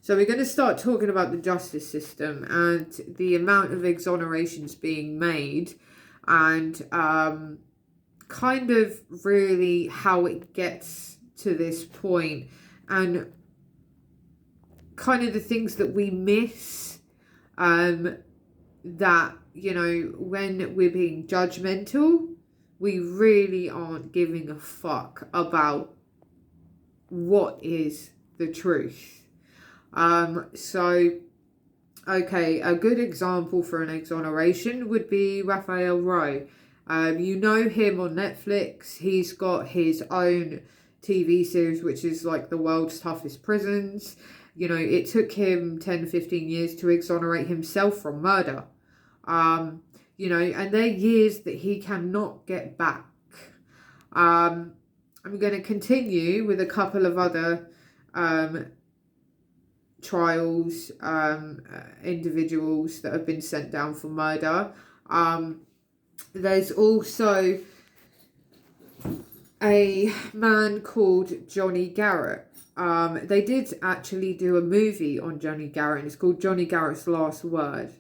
So we're going to start talking about the justice system and the amount of exonerations being made, and kind of really how it gets to this point, and kind of the things that we miss, that, you know, when we're being judgmental, we really aren't giving a fuck about what is the truth. So, okay, a good example for an exoneration would be Raphael Rowe. You know him on Netflix. He's got his own TV series, which is like the world's toughest prisons. You know, it took him 10, 15 years to exonerate himself from murder. You know, and they're years that he cannot get back. I'm going to continue with a couple of other trials, individuals that have been sent down for murder. There's also a man called Johnny Garrett. They did actually do a movie on Johnny Garrett. It's called Johnny Garrett's Last Word.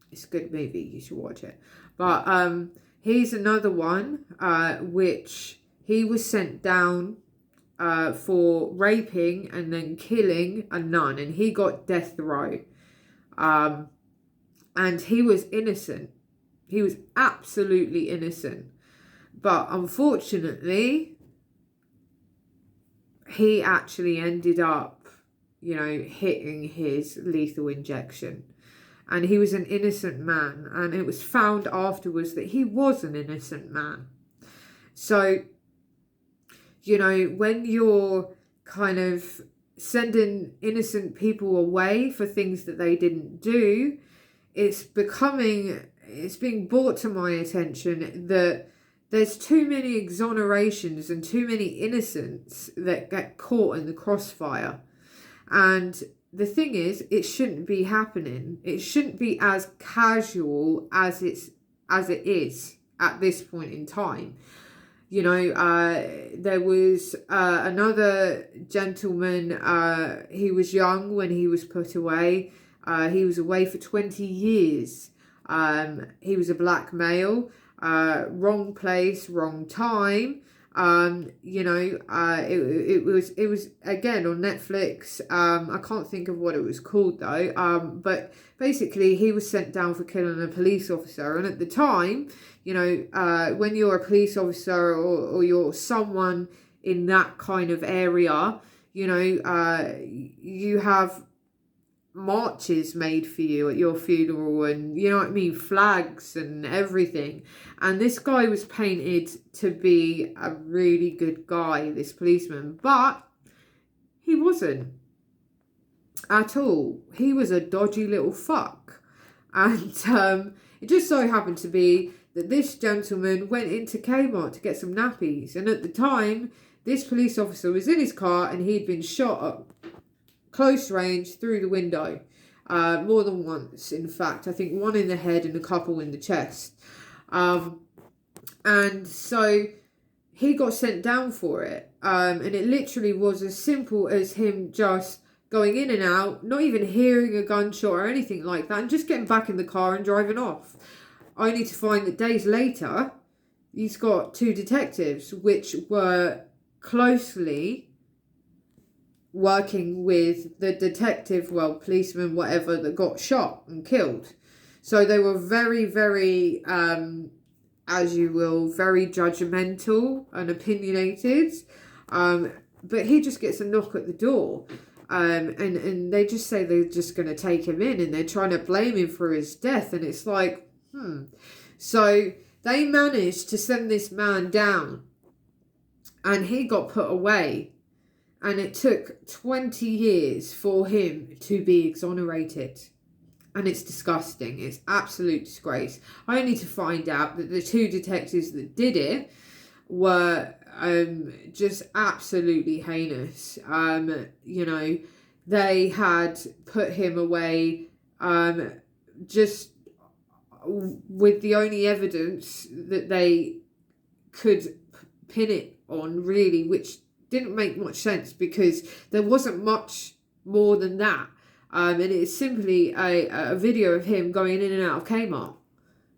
It's a good movie. You should watch it. But he's another one, which he was sent down for raping and then killing a nun, and he got death row. And he was innocent. He was absolutely innocent. But unfortunately, he actually ended up, you know, hitting his lethal injection. And he was an innocent man. And it was found afterwards that he was an innocent man. So, you know, when you're kind of sending innocent people away for things that they didn't do, it's being brought to my attention that there's too many exonerations and too many innocents that get caught in the crossfire. And the thing is, it shouldn't be happening. It shouldn't be as casual as it is at this point in time. You know, there was another gentleman, he was young when he was put away. He was away for 20 years. He was a black male, wrong place, wrong time. You know, it was again on Netflix. I can't think of what it was called though. But basically he was sent down for killing a police officer. And at the time, you know, when you're a police officer or you're someone in that kind of area, you know, you have marches made for you at your funeral, and you know what I mean, flags and everything. And this guy was painted to be a really good guy, this policeman, but he wasn't at all. He was a dodgy little fuck. And it just so happened to be that this gentleman went into Kmart to get some nappies, and at the time this police officer was in his car and he'd been shot up close range through the window, more than once, in fact. I think one in the head and a couple in the chest. And so he got sent down for it. And it literally was as simple as him just going in and out, not even hearing a gunshot or anything like that, and just getting back in the car and driving off. Only to find that days later, he's got two detectives which were closely working with the detective, well, policeman, whatever, that got shot and killed. So they were very, very, as you will, very judgmental and opinionated. But he just gets a knock at the door. And they just say they're just going to take him in, and they're trying to blame him for his death. And it's like, So they managed to send this man down, and he got put away. And it took 20 years for him to be exonerated. And it's disgusting. It's absolute disgrace. Only to find out that the two detectives that did it were just absolutely heinous. You know, they had put him away just with the only evidence that they could pin it on, really, which didn't make much sense because there wasn't much more than that. And it's simply a video of him going in and out of Kmart.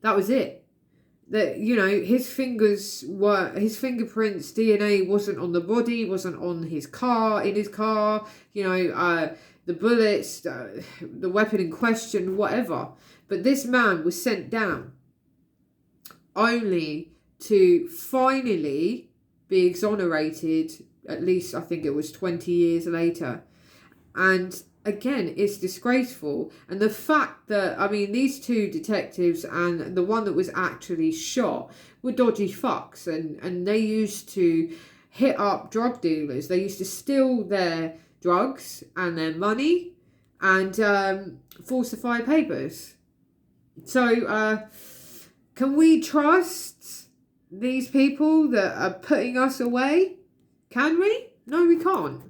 That was it. That, you know, his fingerprints, DNA wasn't on the body, wasn't on his car, in his car, you know, the bullets, the weapon in question, whatever. But this man was sent down only to finally be exonerated, at least I think it was 20 years later. And again, it's disgraceful. And the fact that, I mean, these two detectives and the one that was actually shot were dodgy fucks, and they used to hit up drug dealers. They used to steal their drugs and their money and falsify papers. So can we trust these people that are putting us away? Can we? No, we can't.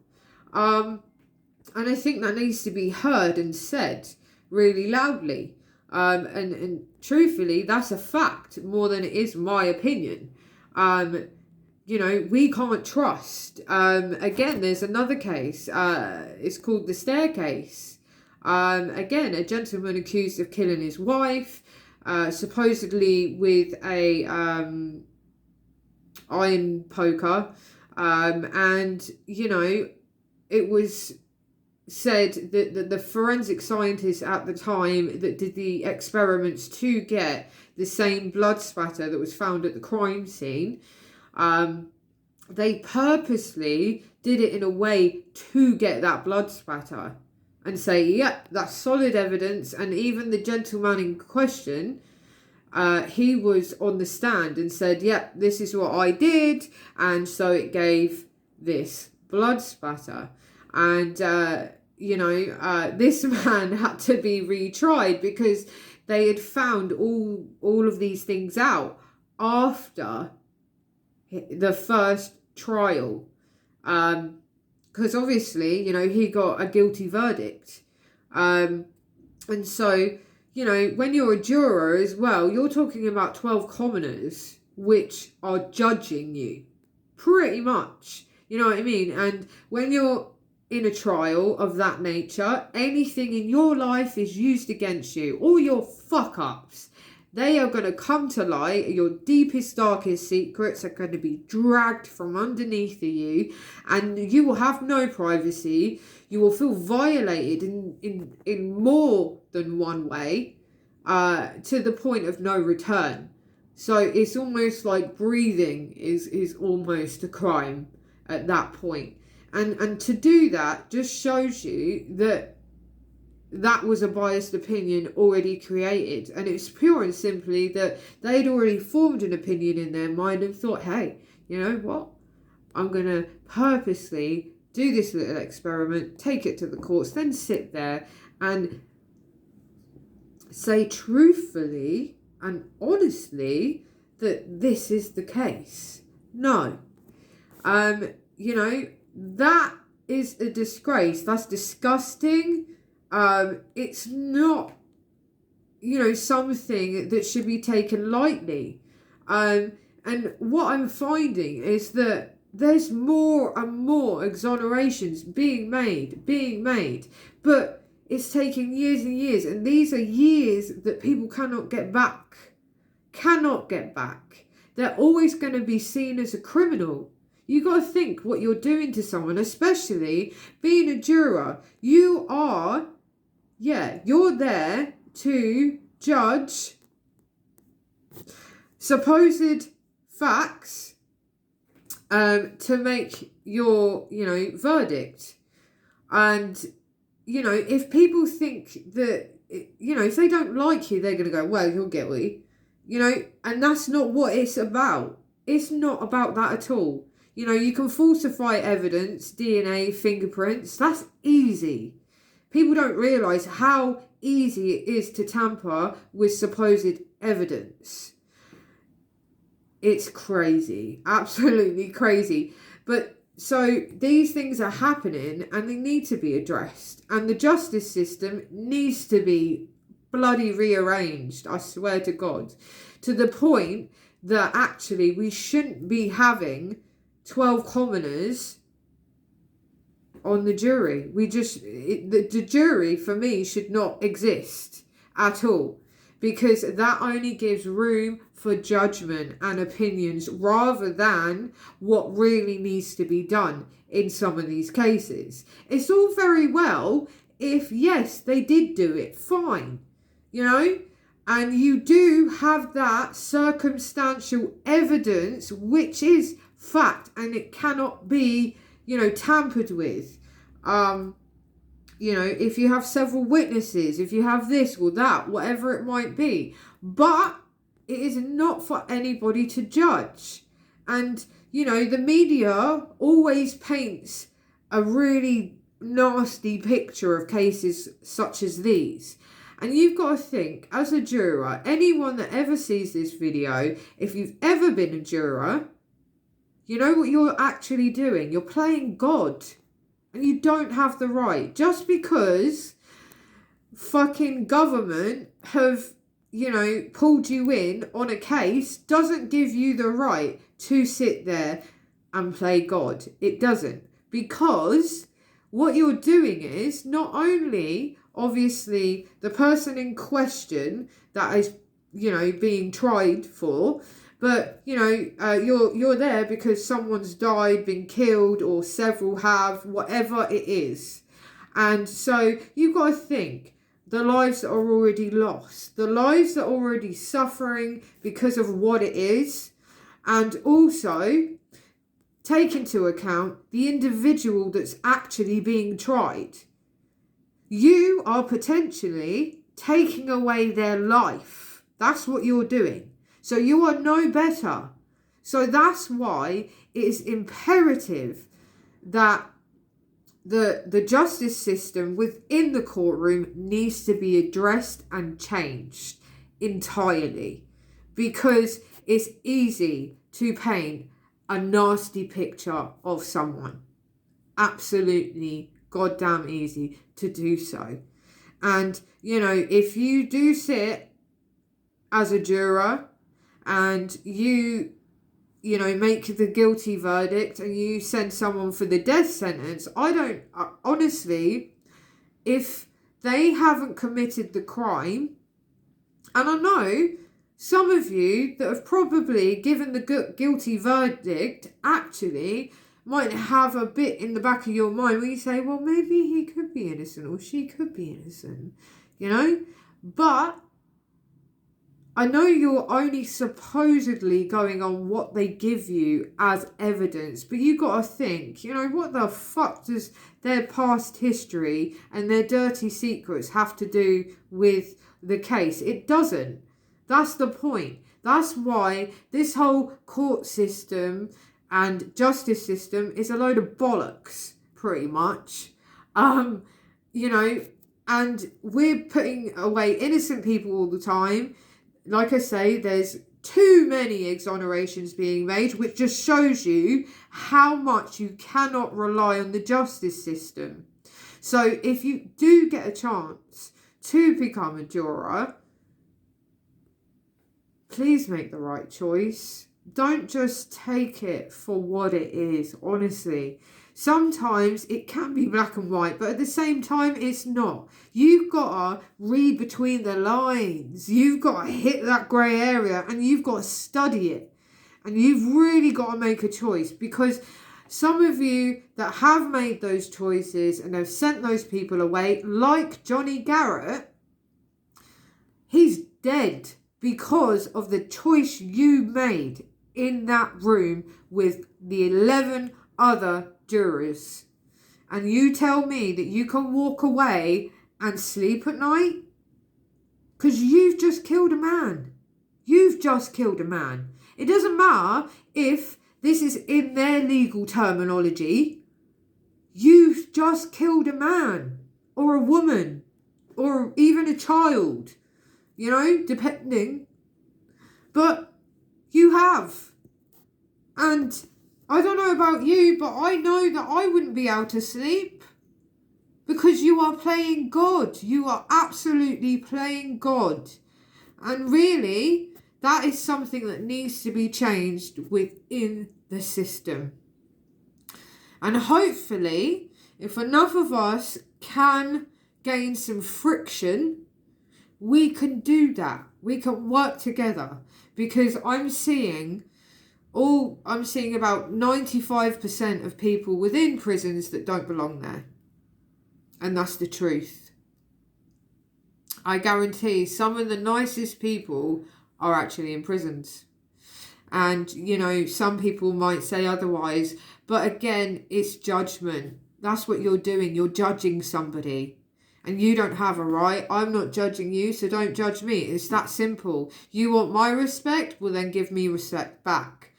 And I think that needs to be heard and said really loudly. And truthfully, that's a fact more than it is my opinion. You know, we can't trust. Again, there's another case. It's called the Staircase. Again, a gentleman accused of killing his wife, supposedly with a iron poker. And, you know, it was said that the forensic scientists at the time that did the experiments to get the same blood spatter that was found at the crime scene, they purposely did it in a way to get that blood spatter and say, yep, that's solid evidence. And even the gentleman in question, he was on the stand and said, yep, this is what I did. And so it gave this blood spatter. And, you know, this man had to be retried because they had found all of these things out after the first trial. Because obviously, you know, he got a guilty verdict. And so, you know, when you're a juror as well, you're talking about 12 commoners which are judging you. Pretty much. You know what I mean? And when you're in a trial of that nature, anything in your life is used against you. All your fuck-ups, they are going to come to light. Your deepest, darkest secrets are going to be dragged from underneath of you, and you will have no privacy. You will feel violated in more than one way, to the point of no return. So it's almost like breathing is almost a crime at that point. And to do that just shows you that that was a biased opinion already created. And it's pure and simply that they'd already formed an opinion in their mind and thought, hey, you know what? I'm going to purposely do this little experiment, take it to the courts, then sit there and say truthfully and honestly that this is the case. No. You know, that is a disgrace. That's disgusting. It's not, you know, something that should be taken lightly. And what I'm finding is that there's more and more exonerations being made. But it's taking years and years. And these are years that people cannot get back. They're always going to be seen as a criminal. You got to think what you're doing to someone, especially being a juror. You're there to judge supposed facts, to make your, you know, verdict. And, you know, if people think that, you know, if they don't like you, they're going to go, well, you're guilty, you know, and that's not what it's about. It's not about that at all. You know, you can falsify evidence, DNA, fingerprints. That's easy. People don't realise how easy it is to tamper with supposed evidence. It's crazy. Absolutely crazy. But so these things are happening and they need to be addressed. And the justice system needs to be bloody rearranged, I swear to God. To the point that actually we shouldn't be having 12 commoners on the jury. The jury, for me, should not exist at all, because that only gives room for judgment and opinions rather than what really needs to be done in some of these cases. It's all very well if, yes, they did do it, fine, you know, and you do have that circumstantial evidence, which is fact, and it cannot be, you know, tampered with. You know, if you have several witnesses, if you have this or that, whatever it might be. But it is not for anybody to judge. And, you know, the media always paints a really nasty picture of cases such as these. And you've got to think, as a juror, anyone that ever sees this video, if you've ever been a juror, you know what you're actually doing. You're playing God. And you don't have the right. Just because fucking government have, you know, pulled you in on a case doesn't give you the right to sit there and play God. It doesn't. Because what you're doing is not only, obviously, the person in question that is, you know, being tried for, but, you know, you're there because someone's died, been killed, or several have, whatever it is. And so you've got to think, the lives that are already lost, the lives that are already suffering because of what it is, and also take into account the individual that's actually being tried. You are potentially taking away their life. That's what you're doing. So you are no better. So that's why it is imperative that the justice system within the courtroom needs to be addressed and changed entirely. Because it's easy to paint a nasty picture of someone. Absolutely goddamn easy to do so. And, you know, if you do sit as a juror, and you know, make the guilty verdict and you send someone for the death sentence, honestly, if they haven't committed the crime, and I know some of you that have probably given the guilty verdict actually might have a bit in the back of your mind where you say, well, maybe he could be innocent or she could be innocent, you know, but I know you're only supposedly going on what they give you as evidence, but you got to think, you know, what the fuck does their past history and their dirty secrets have to do with the case? It doesn't. That's the point. That's why this whole court system and justice system is a load of bollocks, pretty much. You know, and we're putting away innocent people all the time. Like I say, there's too many exonerations being made, which just shows you how much you cannot rely on the justice system. So if you do get a chance to become a juror, please make the right choice. Don't just take it for what it is, honestly. Sometimes it can be black and white, but at the same time, it's not. You've got to read between the lines. You've got to hit that grey area and you've got to study it. And you've really got to make a choice, because some of you that have made those choices and have sent those people away, like Johnny Garrett, he's dead because of the choice you made in that room with the 11 other jurors. And you tell me that you can walk away and sleep at night? Because you've just killed a man. You've just killed a man. It doesn't matter if this is in their legal terminology. You've just killed a man or a woman or even a child, you know, depending. But you have. And I don't know about you, but I know that I wouldn't be able to sleep, because you are playing God. You are absolutely playing God. And really, that is something that needs to be changed within the system. And hopefully, If enough of us can gain some friction, we can do that. We can work together, because I'm seeing about 95% of people within prisons that don't belong there. And that's the truth. I guarantee some of the nicest people are actually in prisons. And, some people might say otherwise, but again, it's judgment. That's what you're doing. You're judging somebody. And you don't have a right. I'm not judging you, so don't judge me. It's that simple. You want my respect? Well, then give me respect back.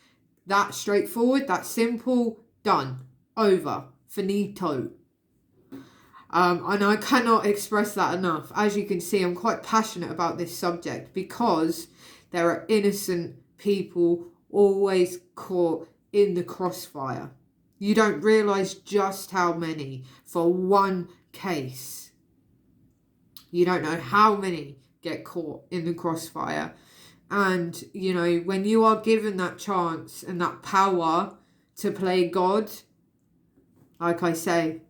That's straightforward. That's simple. Done. Over. Finito. And I cannot express that enough. As you can see, I'm quite passionate about this subject, because there are innocent people always caught in the crossfire. You don't realise just how many for one case. You don't know how many get caught in the crossfire. And, when you are given that chance and that power to play God, like I say,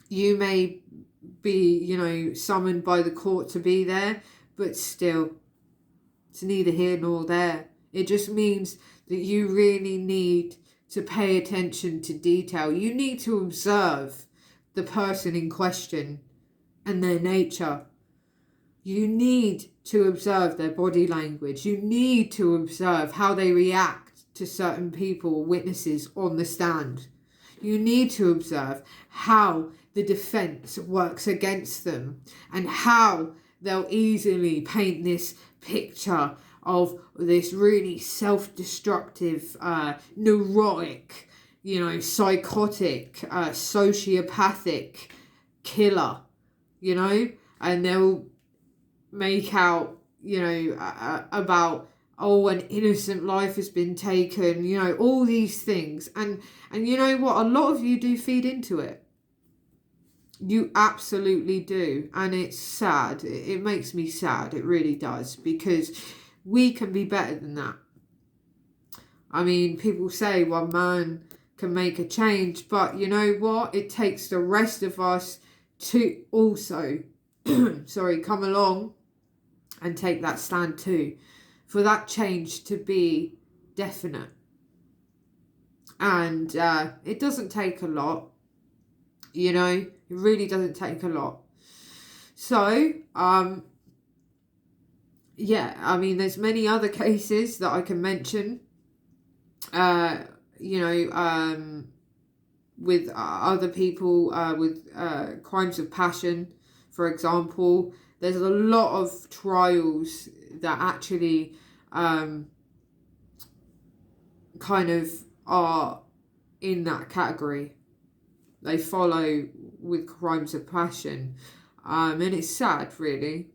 you may be, summoned by the court to be there, but still, it's neither here nor there. It just means that you really need to pay attention to detail. You need to observe the person in question and their nature. You need to observe their body language. You need to observe how they react to certain people, witnesses on the stand. You need to observe how the defense works against them, and how they'll easily paint this picture of this really self-destructive, neurotic, psychotic, sociopathic killer, and they'll make out, about, an innocent life has been taken, all these things. And you know what? A lot of you do feed into it. You absolutely do. And it's sad. It makes me sad. It really does. Because we can be better than that. I mean, people say one man can make a change. But you know what? It takes the rest of us to also, come along and take that stand too. For that change to be definite. And it doesn't take a lot. It really doesn't take a lot. So, there's many other cases that I can mention, with other people, with crimes of passion, for example. There's a lot of trials that actually kind of are in that category. They follow with crimes of passion. And it's sad, really,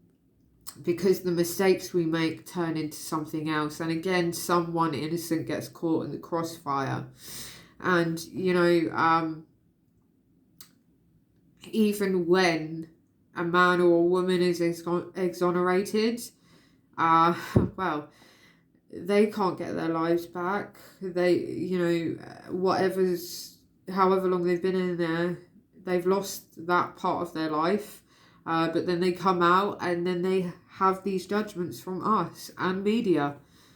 because the mistakes we make turn into something else. And again, someone innocent gets caught in the crossfire. And, even when a man or a woman is exonerated, they can't get their lives back. They, however long they've been in there, they've lost that part of their life. But then they come out and then they have these judgments from us and media.